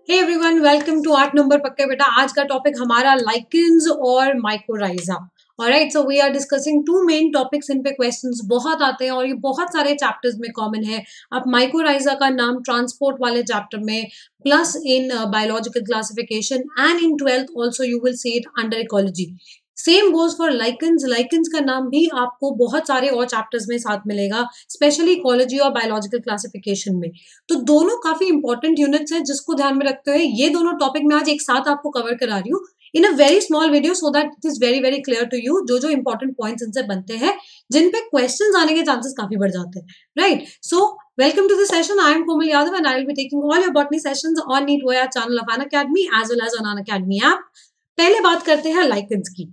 Hey everyone, welcome to 8 number पक्के बेटा। आज का टॉपिक हमारा लाइकेंस और mycorrhiza. Alright, so we are discussing two main topics. इन पे क्वेश्चंस बहुत आते हैं और ये बहुत सारे चैप्टर्स में कॉमन है। आप माइकोराइजा का नाम ट्रांसपोर्ट वाले चैप्टर में, plus in biological classification and in 12th also you will see it under ecology. Same goes for lichens. Lichens का नाम भी आपको बहुत सारे और चैप्टर्स में साथ मिलेगा, स्पेशली इकोलॉजी और बायोलॉजिकल क्लासिफिकेशन में। तो दोनों काफी इंपॉर्टेंट यूनिट्स हैं जिसको ध्यान में रखते हुए ये दोनों टॉपिक मैं आज एक साथ आपको कवर करा रही हूँ in a very small video, so that it is very very clear to you. जो जो इंपॉर्टेंट पॉइंट्स इनसे बनते हैं, जिन पे क्वेश्चंस आने के चांसेस काफी बढ़ जाते हैं, right. So welcome to the session. I am Komal Yadav and I will be taking all your botany sessions on NEET वोया channel of Unacademy as well as on Unacademy app. पहले बात करते हैं lichens की।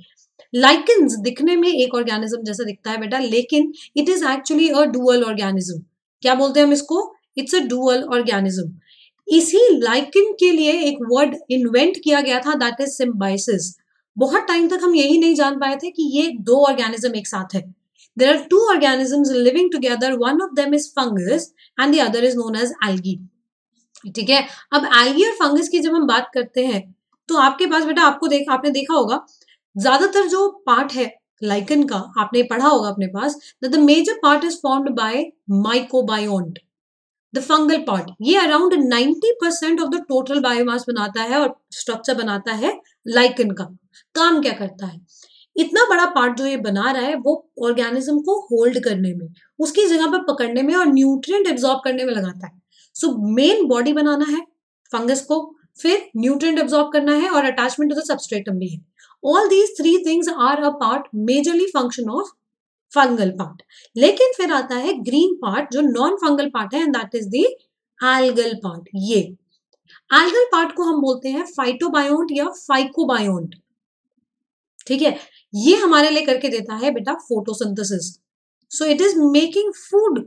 Lichens दिखने में एक organism जैसा दिखता है बेटा, लेकिन it is actually a dual organism. क्या बोलते हैं हम इसको? It's a dual organism. इसी लाइकेन के लिए एक वर्ड इन्वेंट किया गया था, दैट इज सिम्बाइसिस। बहुत टाइम तक हम यही नहीं जान पाए थे कि ये दो ऑर्गेनिज्म एक साथ है। There are two organisms living together, one of them is fungus and the other is known as algae. ठीक है, अब एल्गी और फंगस की जब हम बात करते हैं तो आपके पास बेटा आपने देखा होगा ज्यादातर जो पार्ट है लाइकन का, आपने पढ़ा होगा अपने पास, the major part is formed by mycobiont, the fungal part. ये around 90% of the total biomass बनाता है और स्ट्रक्चर बनाता है लाइकन का। काम क्या करता है? इतना बड़ा पार्ट जो ये बना रहा है वो ऑर्गेनिज्म को होल्ड करने में, उसकी जगह पर पकड़ने में और न्यूट्रिएंट एब्जॉर्ब करने में लगाता है। सो मेन बॉडी बनाना है फंगस को, फिर न्यूट्रिएंट एब्जॉर्ब करना है और अटैचमेंट टू द सबस्ट्रेटम भी है। All these three things are a part, majorly function of fungal part. लेकिन फिर आता है ग्रीन पार्ट जो नॉन फंगल पार्ट है, and that is the algal part. ये algal पार्ट को हम बोलते हैं फाइटोबायोन्ट या फाइकोबायोन्ट। ठीक है, ये हमारे लिए करके देता है बेटा photosynthesis. So it is making food.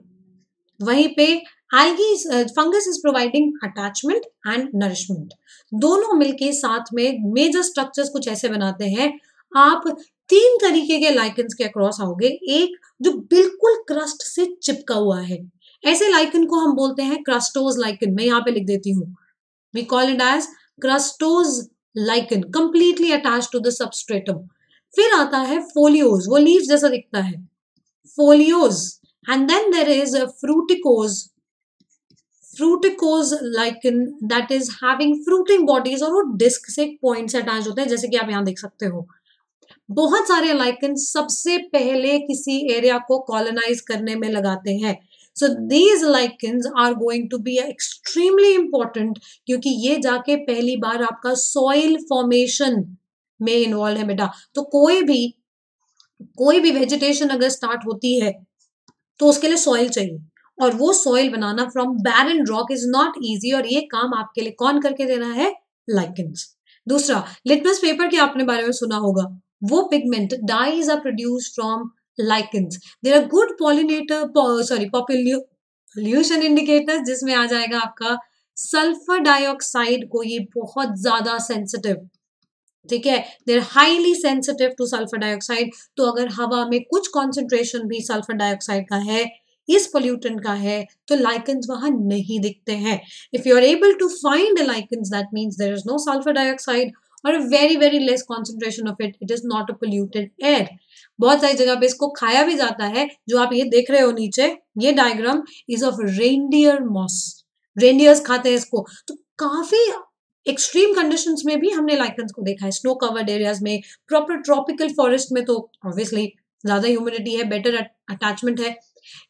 वहीं पे fungus is providing attachment and nourishment. दोनों मिलके साथ में मेजर स्ट्रक्चर्स कुछ ऐसे बनाते हैं। आप तीन तरीके के लाइकेंस के अक्रॉस आओगे। एक जो बिल्कुल क्रस्ट से चिपका हुआ है, ऐसे लाइकन को हम बोलते हैं क्रस्टोज लाइकन। मैं यहाँ पे लिख देती हूँ, we call it as crustose lichen, completely attach to the substratum. फिर आता है फोलियोज, वो लीव जैसा दिखता है, foliose. And then there is a fruticose lichen that is having fruiting bodies, और वो डिस्क से पॉइंट से अटैच होते हैं, जैसे कि आप यहाँ देख सकते हो। बहुत सारे लाइकन सबसे पहले किसी एरिया को कॉलोनाइज करने में लगाते हैं। So these lichens are going to be extremely important, क्योंकि ये जाके पहली बार आपका सॉइल फॉर्मेशन में इन्वॉल्व है बेटा। तो कोई भी वेजिटेशन अगर स्टार्ट होती है तो उसके लिए सॉइल चाहिए, और वो सॉइल बनाना from barren rock is not easy, और ये काम आपके लिए कौन करके दे रहा है? लाइकेंस। दूसरा, लिटमस पेपर के आपने बारे में सुना होगा। वो pigment dyes are produced from lichens. There are good pollution indicators, जिसमें आ जाएगा आपका सल्फर डाइऑक्साइड को, ये बहुत ज्यादा सेंसिटिव। ठीक है, they are highly sensitive to sulphur dioxide. तो अगर हवा में कुछ कॉन्सेंट्रेशन भी सल्फर डाइऑक्साइड का है, इस पोल्यूटेंट का है, तो लाइकेंस वहां नहीं दिखते हैं। If you are able to find lichens, that means there is no sulphur dioxide और very very less concentration of it, it is not a polluted air. बहुत सारी जगह पे इसको खाया भी जाता है। जो आप ये देख रहे हो नीचे, ये diagram is of reindeer moss. Reindeers खाते हैं इसको। तो काफी एक्सट्रीम कंडीशंस में भी हमने लाइकेंस को देखा है, स्नो कवर्ड एरियाज में, प्रॉपर ट्रॉपिकल फॉरेस्ट में तो ऑब्वियसली ज्यादा ह्यूमिडिटी है, बेटर अटैचमेंट है।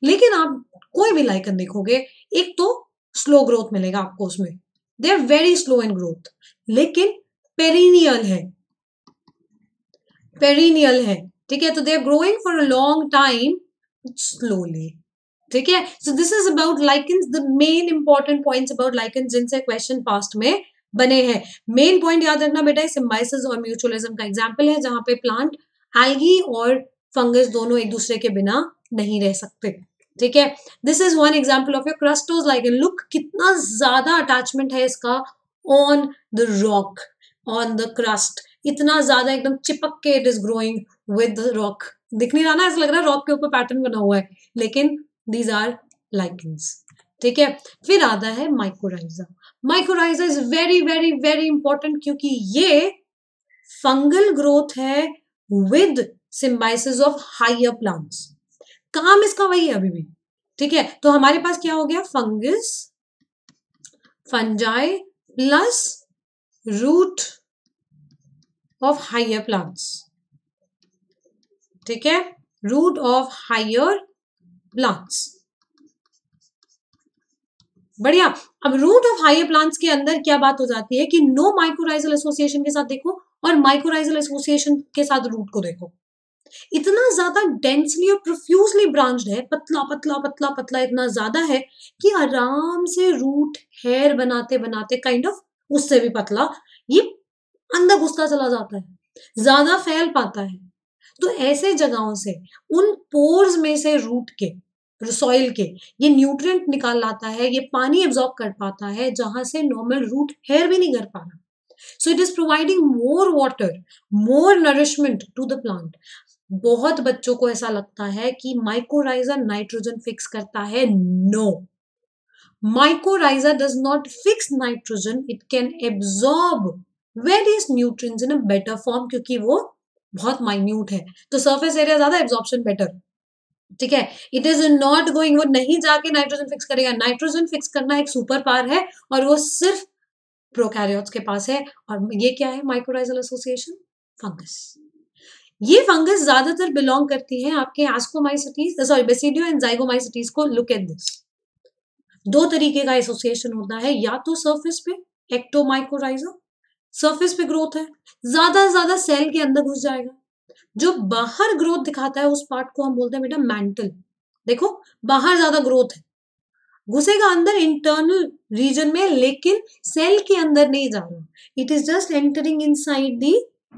लेकिन आप कोई भी लाइकन देखोगे, एक तो स्लो ग्रोथ मिलेगा आपको उसमें, they are very slow in growth, लेकिन पेरिनियल है। ठीक है, तो they are growing for a long time slowly. ठीक है, so this is about lichens, the main important points about lichens जिनसे क्वेश्चन पास्ट में बने हैं। मेन पॉइंट याद रखना बेटा, सिम्बाइसिस और म्यूचुअलिज्म का एग्जांपल है, जहां पे प्लांट, एल्गी और फंगस दोनों एक दूसरे के बिना नहीं रह सकते। ठीक है, this is one example of your crustose lichen. Look कितना ज्यादा अटैचमेंट है इसका on the rock, on the crust, इतना ज्यादा एकदम चिपक के it is growing with the rock. दिख नहीं रहा ना, ऐसा लग रहा है रॉक के ऊपर पैटर्न बना हुआ है, लेकिन दीज आर लाइकेंस। ठीक है, फिर आता है mycorrhiza. Mycorrhiza is very very very important क्योंकि ये फंगल ग्रोथ है with symbiosis of higher plants. काम इसका वही है अभी भी, ठीक है। तो हमारे पास क्या हो गया, fungus, fungi plus root of higher plants, ठीक है, रूट ऑफ हायर प्लांट्स। बढ़िया। अब रूट ऑफ हायर प्लांट्स के अंदर क्या बात हो जाती है कि नो माइकोराइजल एसोसिएशन के साथ देखो और माइकोराइजल एसोसिएशन के साथ रूट को देखो, इतना ज्यादा डेंसली और प्रोफ्यूजली ब्रांच्ड है, पतला पतला पतला पतला इतना ज्यादा है कि आराम से रूट हेयर बनाते बनाते काइंड ऑफ उससे भी पतला ये अंदर घुसता चला जाता है, ज्यादा फैल पाता है। तो ऐसे जगहों से उन पोर्स में से रूट के, सॉइल के, ये न्यूट्रिएंट निकाल लाता है, ये पानी एब्जॉर्ब कर पाता है जहां से नॉर्मल रूट हेयर भी नहीं कर पा रहा। So it is providing more water, more nourishment to the plant. बहुत बच्चों को ऐसा लगता है कि माइकोराइजा नाइट्रोजन फिक्स करता है। No, mycorrhiza does not fix nitrogen, it can absorb various nutrients in a better form क्योंकि वो बहुत माइन्यूट है, तो सरफेस एरिया ज्यादा, एब्जॉर्प्शन बेटर, ठीक है। इट इज नॉट गोइंग, वो नहीं जाके नाइट्रोजन फिक्स करेगा, नाइट्रोजन फिक्स करना एक सुपर पावर है और वो सिर्फ प्रोकैरियोट्स के पास है। और ये क्या है माइकोराइजल एसोसिएशन, फंगस। ये फंगस ज्यादातर बिलोंग करती है आपके एस्कोमाइसिटीज, सॉरी बेसिडियो एंड जाइगोमाइसिटीज को। लुक एट दिस, दो तरीके का एसोसिएशन होता है, या तो सरफेस पे एक्टोमाइकोराइजा, सरफेस पे ग्रोथ है, ज्यादा सेल के अंदर घुस जाएगा, जो बाहर ग्रोथ दिखाता है उस पार्ट को हम बोलते हैं बेटा मैंटल। देखो बाहर ज्यादा ग्रोथ है, घुसेगा अंदर इंटरनल रीजन में, लेकिन सेल के अंदर नहीं जा रहा, it is just entering inside the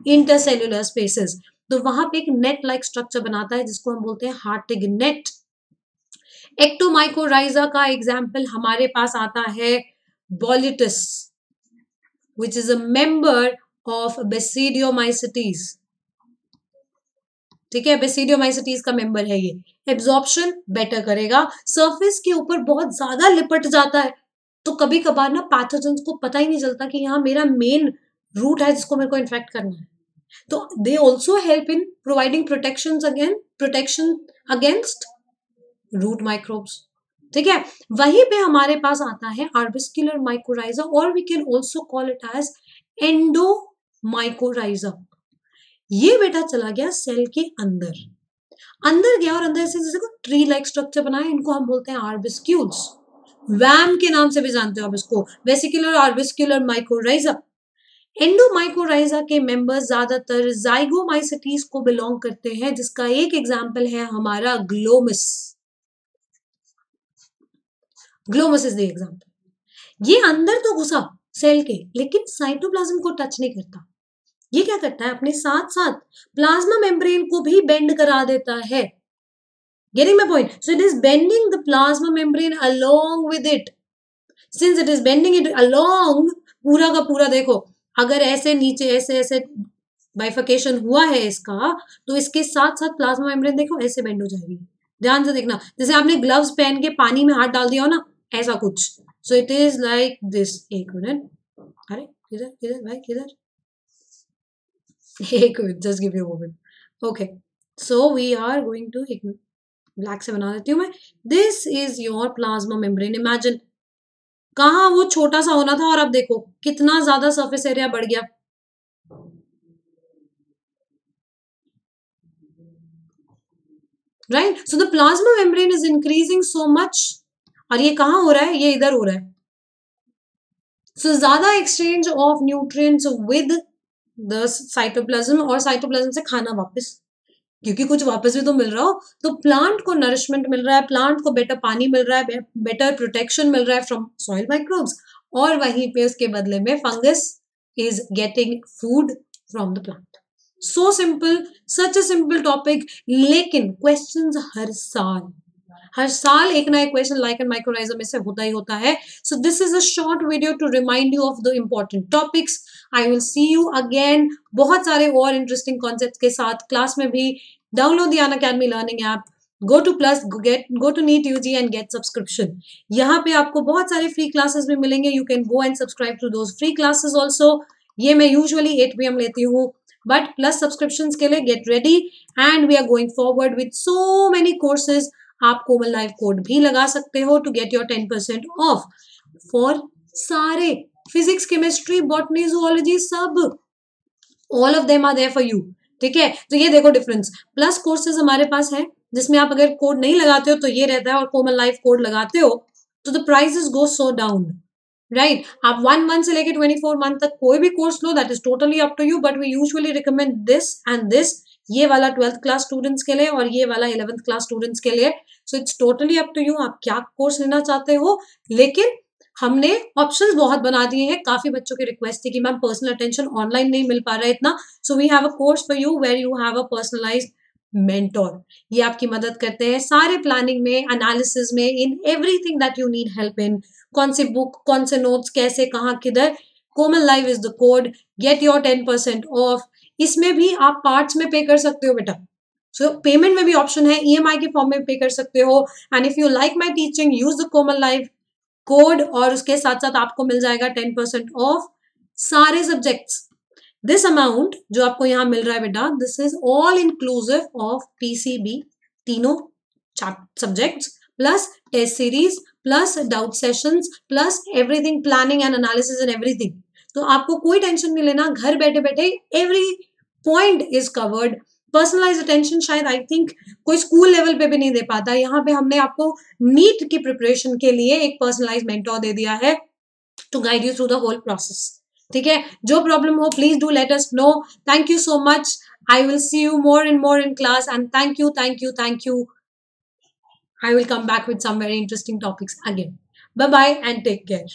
intercellular spaces. तो वहां पे एक नेट लाइक स्ट्रक्चर बनाता है जिसको हम बोलते हैं हार्टिग नेट। एक्टोमाइकोराइजा का एग्जाम्पल हमारे पास आता है बोलिटस, which is a member of Basidiomycetes, ठीक है, बेसिडियोमाइसिटीज का मेंबर है ये। एब्जॉर्प्शन बेटर करेगा, सरफेस के ऊपर बहुत ज्यादा लिपट जाता है, तो कभी कभार ना पैथोजेंस को पता ही नहीं चलता कि यहाँ मेरा मेन रूट है जिसको मेरे को इन्फेक्ट करना है। तो they also help in providing protection against root microbes, ठीक है। वहीं पे हमारे पास आता है आर्बिस्कुलर माइकोराइजा, और we can also call it as endomycorrhiza. ये बेटा चला गया सेल के अंदर गया और अंदर से जैसे को ट्री लाइक स्ट्रक्चर बनाया, इनको हम बोलते हैं आर्बिस्क्यूल्स। वैम के नाम से भी जानते हो आप इसको, वेसिकुलर आर्बिस्कुलर माइकोराइजा। एंडोमाइकोराइजा के मेंबर्स ज्यादातर जाइगोमाइसिटीज को बिलोंग करते हैं, जिसका एक एग्जांपल है हमारा Glomus. Glomus is the example. ये अंदर तो घुसा सेल के, लेकिन साइटोप्लाज्म को टच नहीं करता। ये क्या करता है, अपने साथ साथ प्लाज्मा मेम्ब्रेन को भी बेंड करा देता है। Getting my point? So it is bending the plasma membrane along with it. Since it is bending it along, पूरा का पूरा देखो, अगर ऐसे नीचे ऐसे ऐसे बाइफिकेशन हुआ है इसका, तो इसके साथ साथ प्लाज्मा मेम्ब्रेन देखो ऐसे बेंड हो जाएगी। ध्यान से देखना, जैसे आपने ग्लव्स पहन के पानी में हाथ डाल दिया हो ना, ऐसा कुछ। So it is like this. एक मिनट, अरे किधर किधर भाई किधर, एक minute, just give you moment. Okay, so we are going to, एक मिनट ब्लैक से बना देती हूँ मैं। This is your plasma membrane. Imagine कहाँ वो छोटा सा होना था और अब देखो कितना ज्यादा सरफेस एरिया बढ़ गया। Right, so the plasma membrane is increasing so much, और ये कहाँ हो रहा है, ये इधर हो रहा है। सो ज्यादा exchange of nutrients with the cytoplasm, और साइटोप्लाज्म से खाना वापस, क्योंकि कुछ वापस भी तो मिल रहा हो, तो प्लांट को नरिशमेंट मिल रहा है, प्लांट को बेटर पानी मिल रहा है, बेटर प्रोटेक्शन मिल रहा है फ्रॉम सॉइल माइक्रोब्स, और वहीं पे उसके बदले में fungus is getting food from the plant. So simple, such a simple topic, लेकिन क्वेश्चंस हर साल एक ना एक क्वेश्चन लाइकेन माइकोराइजा में से होता ही होता है। So this is a short video to remind you of the important topics. I will see you again बहुत सारे और इंटरेस्टिंग कॉन्सेप्ट के साथ क्लास में भी। Download the Unacademy learning app, go to plus, go to NEET UG and get subscription. यहाँ पे आपको बहुत सारे फ्री क्लासेस भी मिलेंगे, you can go and subscribe to those free classes also. ये मैं यूजुअली 8 PM लेती हूँ, बट प्लस सब्सक्रिप्शन के लिए get ready and we are going forward with so many courses. आप कोमल लाइव कोड भी लगा सकते हो to get your 10% off for सारे फिजिक्स, केमिस्ट्री, बॉटनी, जूलॉजी, सब all of them are there for you. ठीक है, तो ये देखो डिफरेंस। प्लस कोर्सेज हमारे पास है जिसमें आप अगर कोड नहीं लगाते हो तो ये रहता है, और कोमल लाइफ कोड लगाते हो तो the prices go so down, right. आप 1 मंथ से लेके 24 मंथ तक कोई भी कोर्स लो, that is totally up to you, but we usually recommend this and this. ये वाला 12th क्लास स्टूडेंट्स के लिए और ये वाला 11th क्लास स्टूडेंट्स के लिए। So it's totally up to you, आप क्या कोर्स लेना चाहते हो। लेकिन हमने ऑप्शंस बहुत बना दिए हैं। काफी बच्चों की रिक्वेस्ट थी कि मैम पर्सनल अटेंशन ऑनलाइन नहीं मिल पा रहा है इतना, so we have a course for you where you have a personalised mentor. ये आपकी मदद करते हैं सारे प्लानिंग में, एनालिसिस में, in everything that you need help in. कौन सी बुक, कौन से नोट्स, कैसे, कहाँ, किधर। Komal live is the code, get your 10% off. इसमें भी आप पार्ट्स में पे कर सकते हो बेटा, सो पेमेंट में भी ऑप्शन है, EMI के फॉर्म में पे कर सकते हो। And if you like my teaching, use the Komal live code, और उसके साथ साथ आपको मिल जाएगा 10% ऑफ सारे सब्जेक्ट्स। दिस अमाउंट जो आपको यहाँ मिल रहा है बेटा, this is all inclusive of PCB, तीनों subjects, plus test series, plus doubt sessions, plus everything, planning and analysis and everything. तो आपको कोई टेंशन नहीं लेना, घर बैठे बैठे every point is covered. Personalise attention शायद आई थिंक कोई स्कूल लेवल पे भी नहीं दे पाता, यहाँ पे हमने आपको नीट की प्रिपरेशन के लिए एक पर्सनलाइज मेंटोर दे दिया है to guide you through the whole process. ठीक है, जो प्रॉब्लम हो please do let us know. Thank you so much, I will see you more and more in class, and thank you. I will come back with some very interesting topics again. Bye bye and take care.